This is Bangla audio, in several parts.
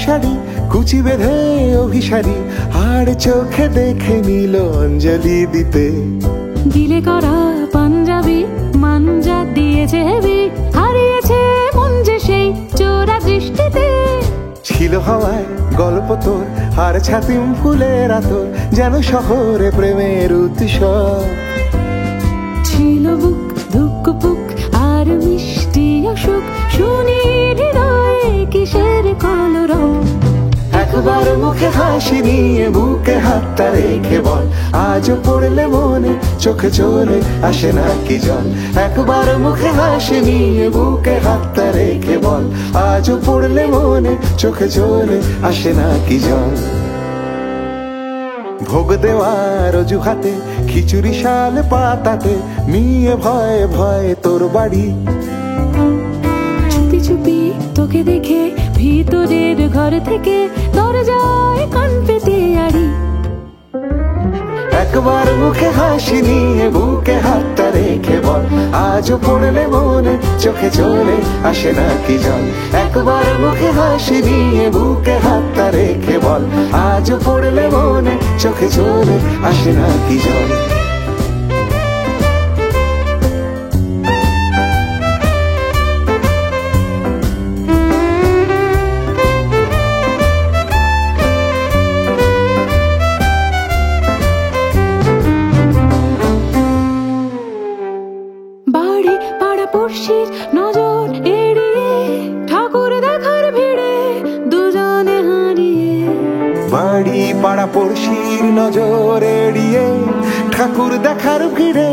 শাড়ি, কুচি বেঁধে অভিসারী, আর চোখে দেখে নিল অঞ্জলি দিতে। গিলে করা পাঞ্জাবি মাঞ্জা দিয়েছে হেবি, হারিয়েছে মন যে সেই চোরা দৃষ্টিতে। ছিল হাওয়ায় গল্প তোর, আর ছাতিম ফুলের আতর, যেন শহরে প্রেমের উৎসব। ছিল বুক ধুকপুক আর মিষ্টি অসুখ, শুনি হৃদয়ে কিসের কলরব। একবার মুখে হাসি নিয়ে বুকে হাতটা রেখে বল, আজও পড়লে মনে চোখে চলে আসে না কি জল। একবার মুখে হাসি নিয়ে বুকে হাতটা রেখে বল, আজও পড়লে মনে চোখে চলে আসে না কি জল। ভোগ দেওয়ার অজুহাতে খিচুড়ি শাল পাতাতে নিয়ে ভয়ে ভয়ে তোর বাড়ি। চুপি চুপি তোকে দেখে ভিতরের ঘর থেকে দরজায় কান পেতে আড়ি। একবার মুখে হাসি নিয়ে বুকে হাতটা রেখে বল, আজও পড়লে মনে চোখে চলে আসে না কি জল। একবার মুখে হাসি নিয়ে বুকে হাতটা রেখে বল, আজও পড়লে মনে চোখে চলে আসে না কি জল। বাড়ি পাড়া পড়শির নজর এড়িয়ে ঠাকুর দেখার ভিড়ে দুজনে হারিয়ে। বাড়ি পাড়া পড়শির নজর এড়িয়ে ঠাকুর দেখার ভিড়ে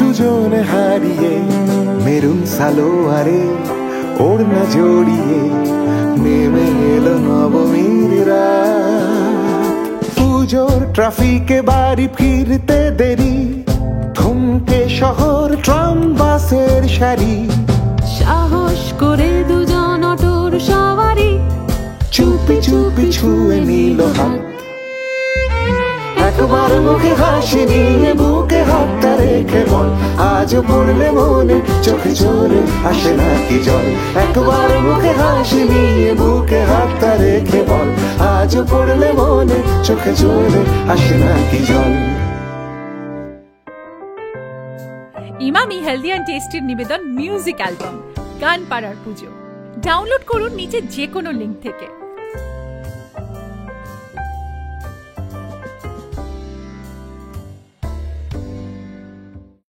দুজনে হারিয়ে। মেরুন সালোয়ারে ওড়না জড়িয়ে নেমে এলো নবমীর রাত। পুজোর ট্রাফিকে বাড়ি ফিরতে দেরি, থমকে শহর ট্রাম বাসের সারি। সাহস করে দুজন অটোর সওয়ারি চুপি চুপি ছুঁয়ে নিল হাত। একবার মুখে হাসি নিয়ে বুকে হাতটা রেখে বল, আজও পড়লে মনে চোখে চলে আসে না কি জল। একবার মুখে হাসি নিয়ে বুকে হাতটা রেখে বল, আজও পড়লে মনে চোখে চলে আসে না কি জল। ইমামি হেলদি অ্যান্ড টেস্টির নিবেদন মিউজিক অ্যালবাম গান পাড়ার পুজো। ডাউনলোড করুন নিচে যে কোনো লিঙ্ক থেকে।